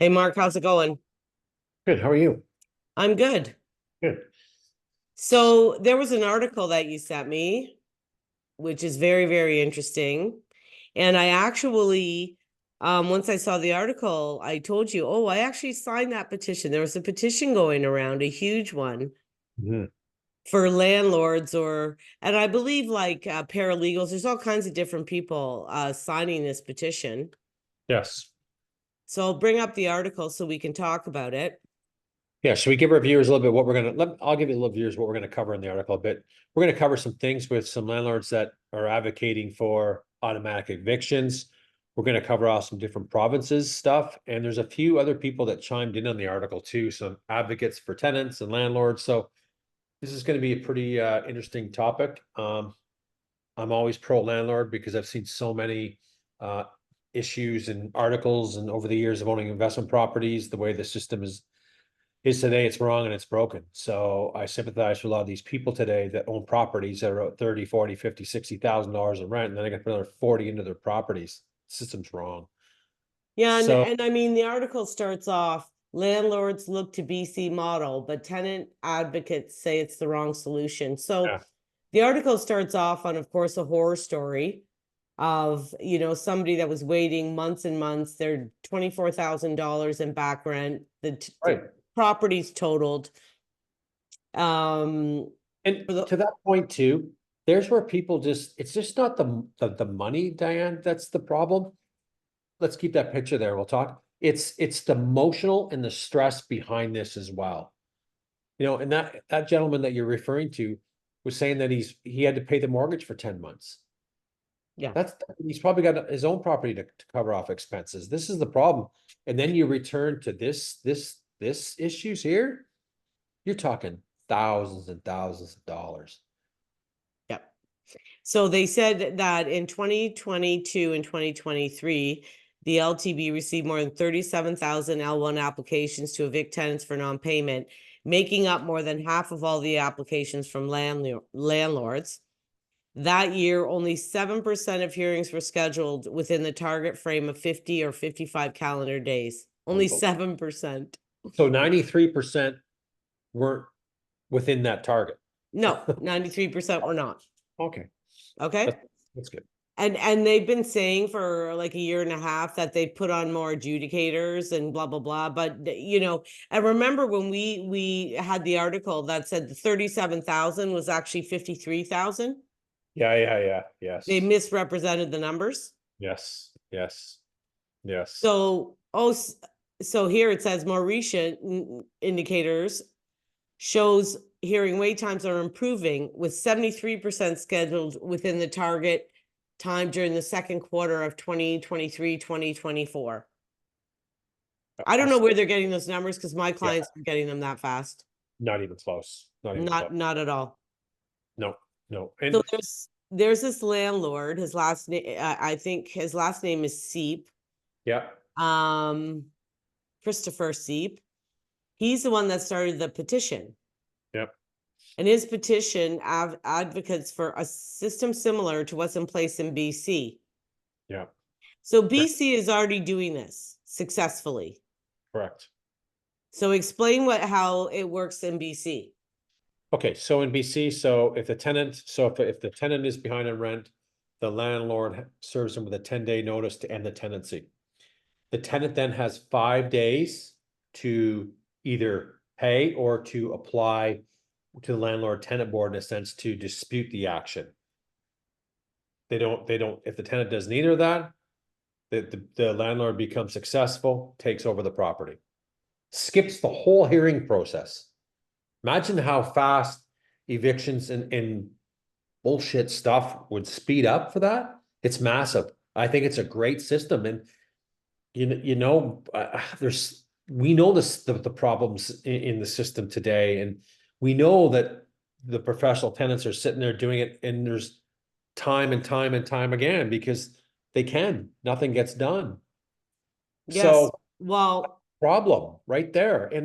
Hey Mark, how's it going? Good. How are you? I'm good. Good. So there was an article that you sent me, which is very, very interesting. And I actually, once I saw the article, I told you, oh, I actually signed that petition. There was a petition going around, a huge one Mhm. for landlords and I believe like paralegals, there's all kinds of different people signing this petition. Yes. So I'll bring up the article so we can talk about it. Yeah. Should we give our viewers a little bit what we're gonna I'll give you a little viewers what we're gonna cover in the article a bit. We're gonna cover some things with some landlords that are advocating for automatic evictions. We're gonna cover off some different provinces stuff, and there's a few other people that chimed in on the article too, some advocates for tenants and landlords. So this is gonna be a pretty interesting topic. I'm always pro landlord because I've seen so many uh issues and articles and over the years of owning investment properties, the way the system is today, it's wrong and it's broken. So I sympathize with a lot of these people today that own properties that are at 30, 40, 50, $60,000 in rent, and then they got to put another 40 into their properties. The system's wrong. Yeah, and, So and I mean, the article starts off, landlords look to BC model, but tenant advocates say it's the wrong solution. So yeah, the article starts off on, of course, a horror story of, somebody that was waiting months and months. They're $24,000 in back rent. The right. property's totaled. Um, And for the to that point too, there's where people just, it's just not the money, Diane, that's the problem. Let's keep that picture there. We'll talk. It's the emotional and the stress behind this as well. And that gentleman that you're referring to was saying that he had to pay the mortgage for 10 months. Yeah. That's he's probably got his own property to cover off expenses. This is the problem. And then you return to this issues here. You're talking thousands and thousands of dollars. Yep. So they said that in 2022 and 2023, the LTB received more than 37,000 L1 applications to evict tenants for non-payment, making up more than half of all the applications from landlords. That year, only 7% of hearings were scheduled within the target frame of 50 or 55 calendar days. Only 7%. So 93% weren't within that target. No, 93% were not. Okay. Okay. That's good. And they've been saying for like a year and a half that they put on more adjudicators and blah blah blah. But I remember when we had the article that said the 37,000 was actually 53,000. Yeah, yeah, yeah. They Yes. misrepresented the numbers. Yes. Yes. Yes. So here it says more recent indicators shows hearing wait times are improving, with 73% scheduled within the target time during the second quarter of 2023, 2024. I don't know where they're getting those numbers because my Yeah. clients are getting them that fast. Not even close. Not even close. Not at all. No, no. So And there's this landlord, his last name, I think his last name is Seep. yeah, Um, Christopher Seep. He's the one that started the petition. yeah, And his petition advocates for a system similar to what's in place in BC. yeah. So Great. BC is already doing this successfully. Correct. So explain how it works in BC. Okay, so in BC, if the tenant is behind on rent, the landlord serves them with a 10-day notice to end the tenancy. The tenant then has 5 days to either pay or to apply to the landlord tenant board in a sense to dispute the action. If the tenant does neither of that, the landlord becomes successful, takes over the property, skips the whole hearing process. Imagine how fast evictions and bullshit stuff would speed up for that. It's massive. I think it's a great system, and we know the problems in the system today, and we know that the professional tenants are sitting there doing it, and there's time and time and time again because nothing gets done. Yes. So Well, problem right there. And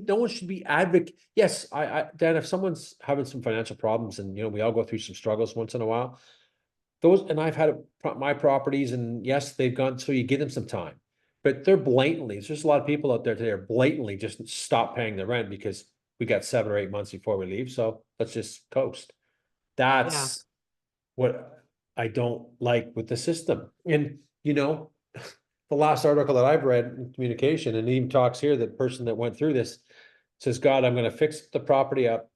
no one should be Yes, Dan, if someone's having some financial problems and, we all go through some struggles once in a while, and I've had my properties and yes, they've gone, so you give them some time. but they're blatantly, there's just a lot of people out there today are blatantly just stop paying the rent because we got 7 or 8 months before we leave, so let's just coast. Yeah. That's what I don't like with the system. And, the last article that I've read in communication, and it even talks here, the person that went through this says, God, I'm gonna fix the property up.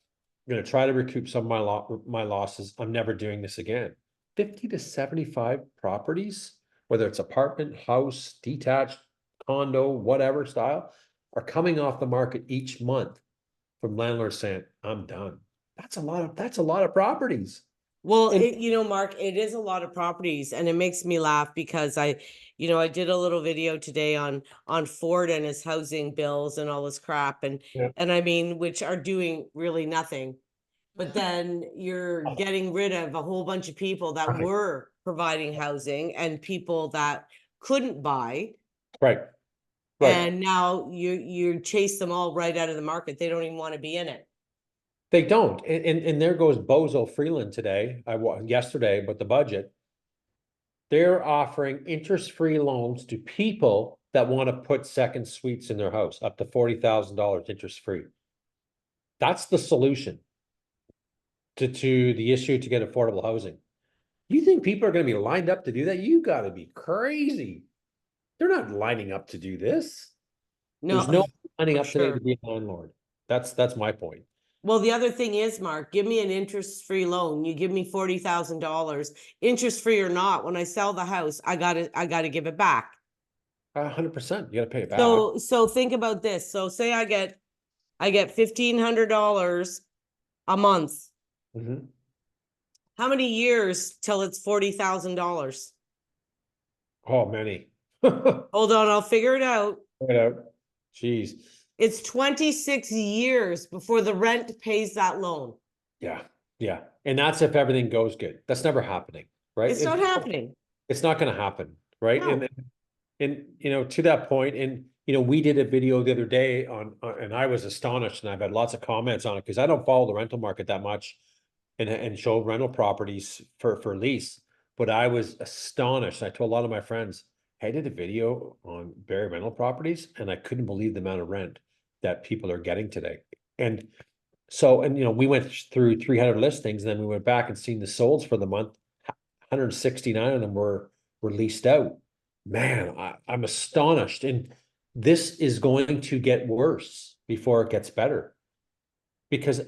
I'm gonna try to recoup some of my losses. I'm never doing this again. 50 to 75 properties, whether it's apartment, house, detached, condo, whatever style, are coming off the market each month from landlords saying, I'm done. That's a lot of properties. Well, And Mark, it is a lot of properties, and it makes me laugh because I did a little video today on Ford and his housing bills and all this crap, and yeah, I mean, which are doing really nothing. But then you're getting rid of a whole bunch of people that right, were providing housing and people that couldn't buy, right, right. and now you chase them all right out of the market. They don't even want to be in it. They don't. And there goes Bozo Freeland today, yesterday, but the budget. They're offering interest-free loans to people that want to put second suites in their house, up to $40,000 interest-free. That's the solution to the issue to get affordable housing. You think people are going to be lined up to do that? You got to be crazy. They're not lining up to do this. There's No, no lining for up today to sure. be a landlord. That's my point. Well, the other thing is, Mark, give me an interest-free loan. You give me $40,000, interest-free or not. When I sell the house, I gotta give it back. 100%. You got to pay it back. So think about this. So say I get $1,500 a month. Mhm. How many years till it's $40,000? Oh, many. Right Hold on, I'll figure it out. out. Jeez. It's 26 years before the rent pays that loan. Yeah, yeah. And that's if everything goes good. That's never happening, right? It's not happening. It's not going to happen, right? No. And to that point, and we did a video the other day and I was astonished, and I've had lots of comments on it because I don't follow the rental market that much, and show rental properties for lease. But I was astonished. I told a lot of my friends, hey, I did a video on Barrie rental properties, and I couldn't believe the amount of rent that people are getting today. And so, and we went through 300 listings, and then we went back and seen the solds for the month. 169 of them were leased out. Man, I'm astonished. And this is going to get worse before it gets better. Because,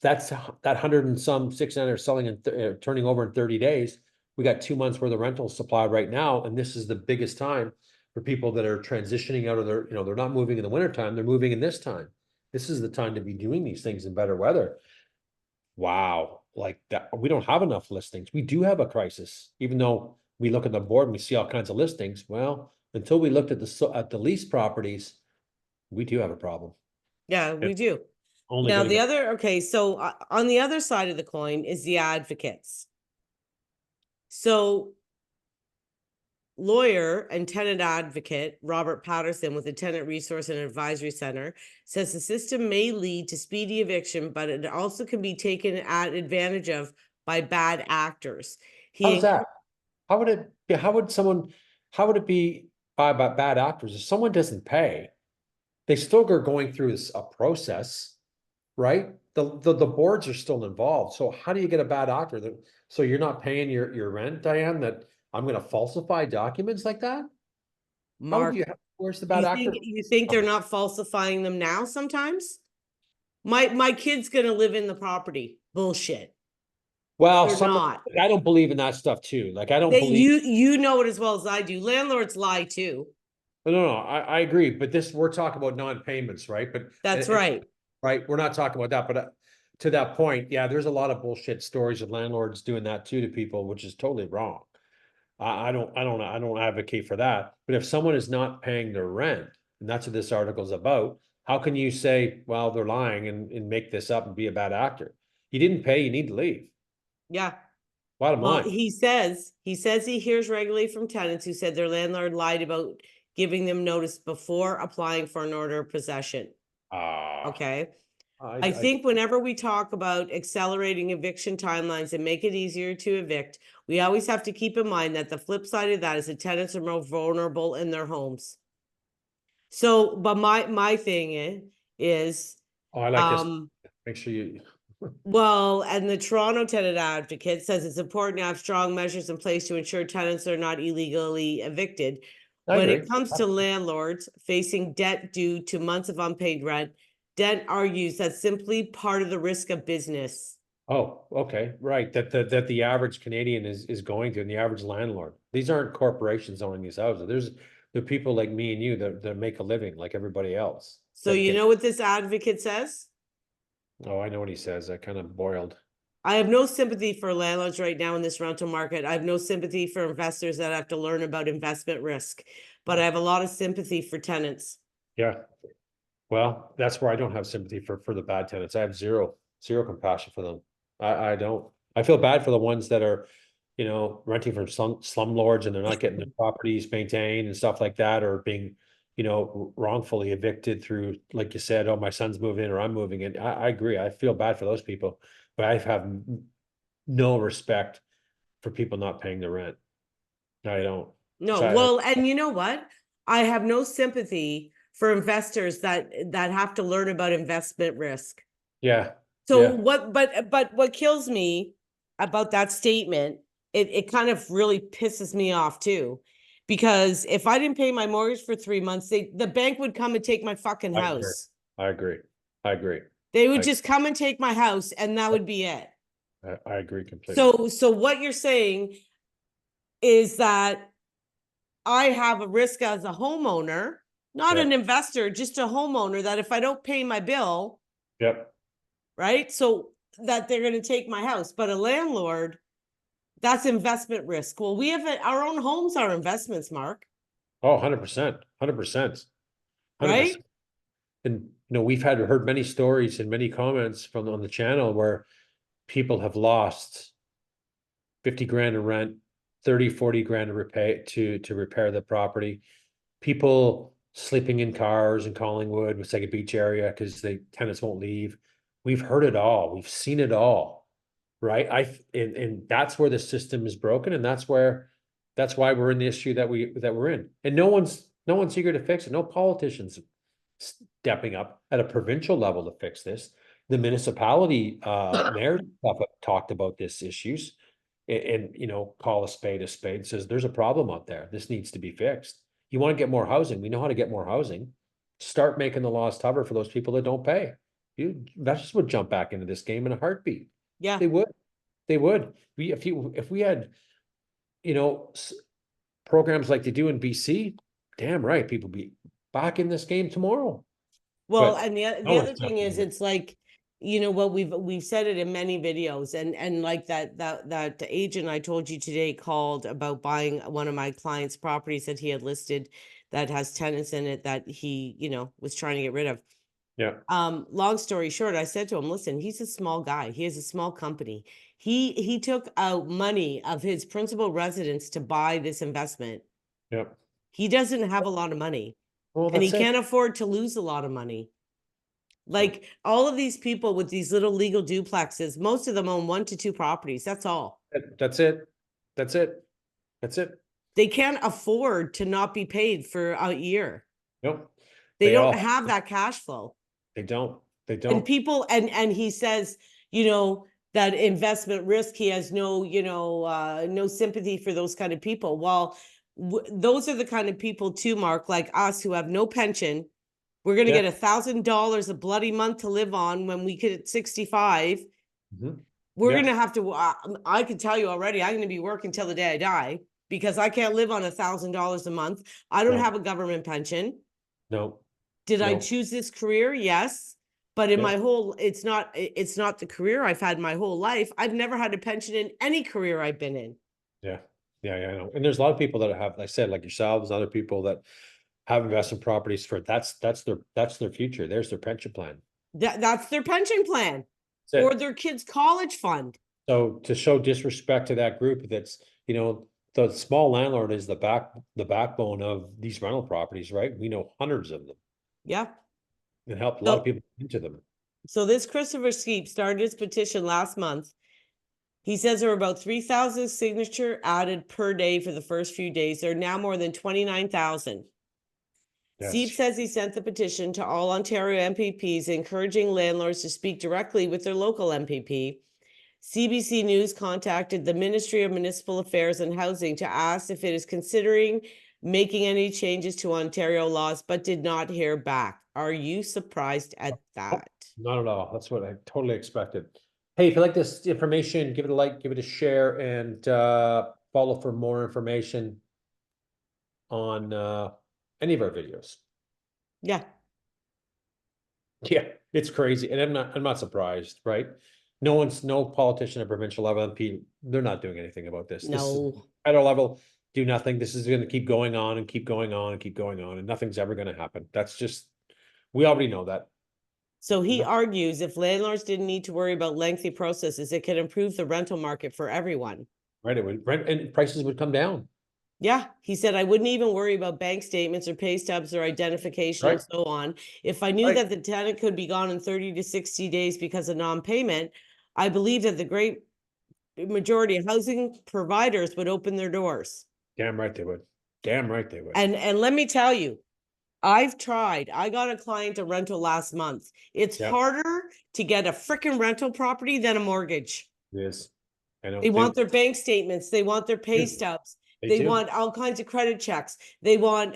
that's that 100 and some 600 selling and turning over in 30 days. We got 2 months worth of rental supply right now. And this is the biggest time for people that are transitioning out of their, they're not moving in the wintertime, they're moving in this time. This is the time to be doing these things in better weather. Wow, like that, we don't have enough listings. We do have a crisis, even though we look at the board and we see all kinds of listings. Well, until we looked at the lease properties, we do have a problem. Yeah, we It's do. only Now, going to the go. other, okay, so on the other side of the coin is the advocates. So lawyer and tenant advocate Robert Patterson with the Tenant Resource and Advisory Center says the system may lead to speedy eviction, but it also can be taken advantage of by bad actors. How's that? How would it be? How would it be by bad actors? If someone doesn't pay, they still are going through a process, right? The boards are still involved. So how do you get a bad actor so you're not paying your rent, Diane, that I'm going to falsify documents like that? How would Mark, you, where's the bad actor? you think they're not falsifying them now sometimes? My kid's gonna live in the property. Bullshit. Well, They're not. I don't believe in that stuff too. Like, I don't They, believe, you know it as well as I do. Landlords lie too. no, I agree. But we're talking about non-payments, right? But, That's right. right, we're not talking about that, but to that point, yeah, there's a lot of bullshit stories of landlords doing that too to people, which is totally wrong. I don't advocate for that. But if someone is not paying their rent, and that's what this article is about, how can you say, well, they're lying and make this up and be a bad actor? You didn't pay, you need to leave. Yeah. Bottom Well, line. he says he hears regularly from tenants who said their landlord lied about giving them notice before applying for an order of possession. Ah, Okay. I think whenever we talk about accelerating eviction timelines and make it easier to evict, we always have to keep in mind that the flip side of that is the tenants are more vulnerable in their homes. So, but my thing is, Oh, I like this. um, Make sure you, well, and the Toronto Tenant Advocate says it's important to have strong measures in place to ensure tenants are not illegally evicted. I When agree. it comes to landlords facing debt due to months of unpaid rent, Dent argues that's simply part of the risk of business. Oh, okay, right, that the average Canadian is going to, and the average landlord. These aren't corporations owning these houses. There's the people like me and you that make a living like everybody else. So That you get, know what this advocate says? oh, I know what he says. I kind of boiled. I have no sympathy for landlords right now in this rental market. I have no sympathy for investors that have to learn about investment risk, but I have a lot of sympathy for tenants. Yeah. Well, that's where I don't have sympathy for the bad tenants. I have zero compassion for them. I don't. I feel bad for the ones that are, renting from slumlords and they're not getting their properties maintained and stuff like that, or being, wrongfully evicted through, like you said, oh, my son's moving in or I'm moving in. I agree. I feel bad for those people, but I have no respect for people not paying the rent. I don't. No, So well, and you know what? I have no sympathy for investors that have to learn about investment risk. yeah, So yeah, what, but what kills me about that statement, it kind of really pisses me off too. Because if I didn't pay my mortgage for 3 months, the bank would come and take my fucking I agree. house. I agree. I agree. They would I, just come and take my house and that would be it. I agree completely. So what you're saying is that I have a risk as a homeowner, not an Yep, investor, just a homeowner, that if I don't pay my bill, yep. right? So that they're going to take my house. But a landlord, that's investment risk. Well, we have our own homes are investments, Mark, Oh, 100%, 100%, right? 100%. And, we've heard many stories and many comments from on the channel where people have lost 50 grand in rent, 30, 40 grand to repair the property. People sleeping in cars in Collingwood, with like a beach area, because the tenants won't leave. We've heard it all. We've seen it all. Right. And that's where the system is broken. And that's why we're in the issue that we're in. And no one's eager to fix it. No politicians stepping up at a provincial level to fix this. The municipality mayors have talked about this issues and call a spade, says there's a problem out there. This needs to be fixed. You want to get more housing. We know how to get more housing. Start making the laws tougher for those people that don't pay. Investors would jump back into this game in a heartbeat. Yeah. They would. They would. If we had, you know, programs like they do in BC, damn right, people be back in this game tomorrow. Well, But and the no other one's thing is, jumping in. it's like, what we've said it in many videos, and like that agent I told you today called about buying one of my clients' properties that he had listed that has tenants in it that he, was trying to get rid of. Yeah, Long story short, I said to him, listen, he's a small guy. He has a small company. He took out money of his principal residence to buy this investment. yeah. He doesn't have a lot of money, Well, and he that's it. can't afford to lose a lot of money. Like all of these people with these little legal duplexes, most of them own 1 to 2 properties. That's all. That's it. That's it. That's it. They can't afford to not be paid for a year. Nope. They They don't all, have that cash flow. they don't. They And don't. people, and he says, that investment risk, he has no, no sympathy for those kind of people. Well, those are the kind of people too, Mark, like us, who have no pension. We're going to Yeah. get $1,000 a bloody month to live on when we get at 65. Mhm. We're Yeah. going to have to, I can tell you already, I'm going to be working till the day I die because I can't live on $1,000 a month. I don't No, have a government pension. no, Did I no. choose this career? Yes. But in Yeah. my whole, it's not the career I've had my whole life. I've never had a pension in any career I've been in. Yeah. Yeah. Yeah. I know. And there's a lot of people that have, like I said, like yourselves, other people that have investment properties for that's their future. There's their pension plan. That's their pension plan That's or it. their kids' college fund. So to show disrespect to that group, that's, the small landlord is the backbone of these rental properties, right? We know hundreds of them Yeah. and help a lot of So people into them. So this Christopher Skeep started his petition last month. He says there were about 3,000 signature added per day for the first few days. There are now more than 29,000. Seep Yes. says he sent the petition to all Ontario MPPs, encouraging landlords to speak directly with their local MPP. CBC News contacted the Ministry of Municipal Affairs and Housing to ask if it is considering making any changes to Ontario laws, but did not hear back. Are you surprised at that? Not at all. That's what I totally expected. Hey, if you like this information, give it a like, give it a share, and follow for more information on any of our videos. Yeah. Yeah, it's crazy. And I'm not surprised, right? No politician at provincial level MP, they're not doing anything about this. This is No. federal level, do nothing. This is going to keep going on and keep going on and keep going on, and nothing's ever going to happen. That's just, we already know that. So he No. argues if landlords didn't need to worry about lengthy processes, it could improve the rental market for everyone. Right, it would rent and prices would come down. Yeah, he said, I wouldn't even worry about bank statements or pay stubs or identification and Right. so on. If I knew Right. that the tenant could be gone in 30 to 60 days because of non-payment, I believe that the great majority of housing providers would open their doors. Damn right they would. Damn right they would. And let me tell you, I've tried. I got a client a rental last month. It's Yeah. harder to get a freaking rental property than a mortgage. It is. I know. They want their bank statements. They want their pay stubs. They do. want all kinds of credit checks. They want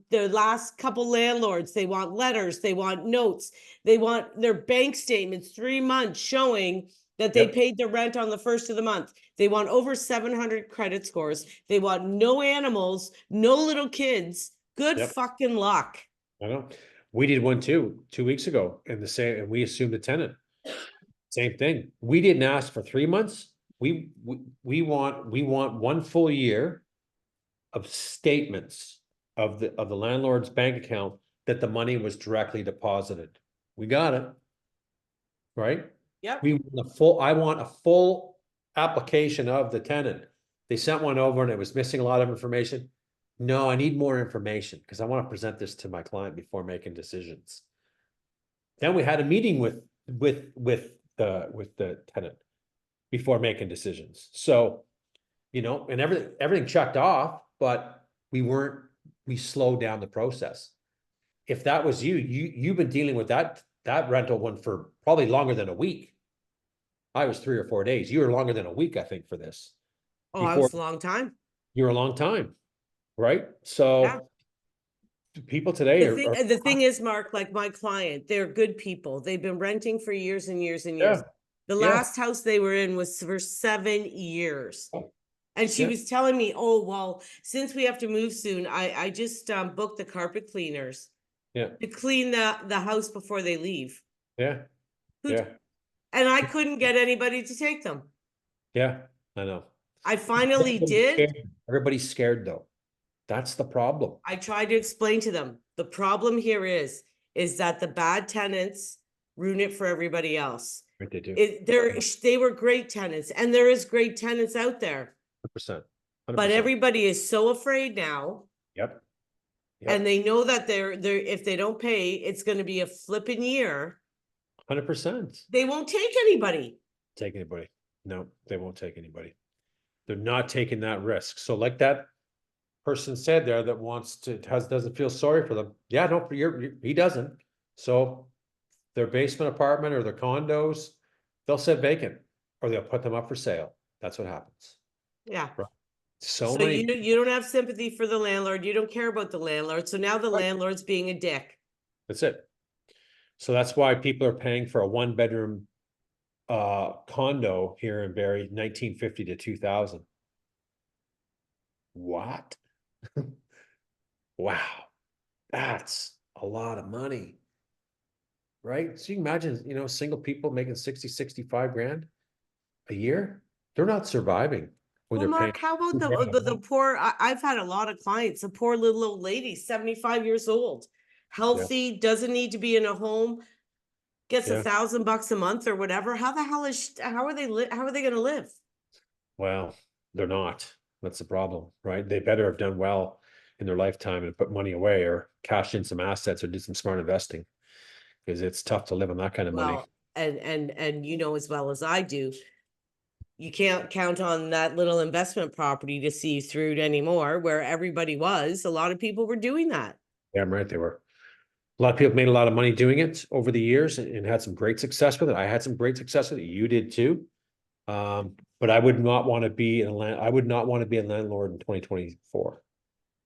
their last couple landlords. They want letters. They want notes. They want their bank statements 3 months showing that they Yep. paid their rent on the first of the month. They want over 700 credit scores. They want no animals, no little kids. Good Yep. fucking luck. I know. We did one too, 2 weeks ago, and the same, and we assumed the tenant. Same thing. We didn't ask for 3 months. We want 1 full year of statements of the landlord's bank account that the money was directly deposited. We got it. Right? Yep. I want a full application of the tenant. They sent one over and it was missing a lot of information. No, I need more information because I want to present this to my client before making decisions. Then we had a meeting with the tenant before making decisions. So, and everything checked off, but we slowed down the process. If that was you've been dealing with that rental one for probably longer than a week. I was 3 or 4 days. You were longer than a week, I think, for this. Oh, I was a long time. You were a long time, right? So Yeah. people today The thing is, Mark, like my client, they're good people. They've been renting for years and years and years. Yeah. The last house they were in was for 7 years. Oh. And she Yeah. was telling me, oh, well, since we have to move soon, I just booked the carpet cleaners Yeah. to clean the house before they leave. Yeah. Yeah. And I couldn't get anybody to take them. Yeah. I know. I finally did. Everybody's scared though. That's the problem. I tried to explain to them. The problem here is that the bad tenants ruin it for everybody else. Right, they do. They were great tenants, and there is great tenants out there. 100%. But everybody is so afraid now. Yep. And they know that they're if they don't pay, it's going to be a flipping year. 100%. They won't take anybody. Take anybody. No, they won't take anybody. They're not taking that risk. So like that person said there that doesn't feel sorry for them. Yeah, no, he doesn't. So their basement apartment or their condos, they'll sit vacant or they'll put them up for sale. That's what happens. Yeah. Right. So you don't have sympathy for the landlord. You don't care about the landlord. So now the landlord's being a dick. That's it. So that's why people are paying for a 1-bedroom condo here in Barrie, 1950 to 2000. What? Wow. That's a lot of money. Right? So you can imagine, single people making 60, 65 grand a year. They're not surviving when Well, they're Mark, paying. how about the poor? I've had a lot of clients, a poor little old lady, 75 years old, healthy, doesn't need to be in a home, gets $1,000 a month or whatever. How the hell how are they going to live? Well, they're not. That's the problem, right? They better have done well in their lifetime and put money away or cash in some assets or did some smart investing. because it's tough to live on that kind of money. Well, and you know as well as I do, you can't count on that little investment property to see you through it anymore, where everybody was. A lot of people were doing that. Yeah, I'm right, they were. A lot of people made a lot of money doing it over the years and had some great success with it. I had some great success with it. You did too. But I would not want to be I would not want to be a landlord in 2024.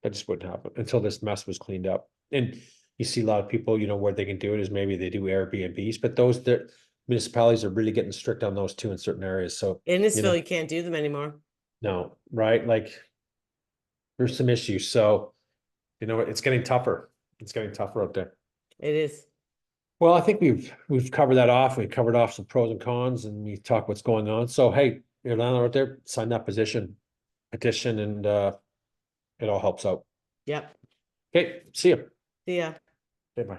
That just wouldn't happen until this mess was cleaned up. And you see a lot of people, you know, where they can do it is maybe they do Airbnbs, but the municipalities are really getting strict on those too in certain areas. So In you Innisfil, know, you can't do them anymore. no, right? Like there's some issues. So, you know, it's getting tougher. It's getting tougher out there. It is. Well, I think we've covered that off. We covered off some pros and cons and we talked what's going on. So hey, your landlord out there, sign that petition and it all helps out. Yep. Okay, see you. See ya. Okay, bye.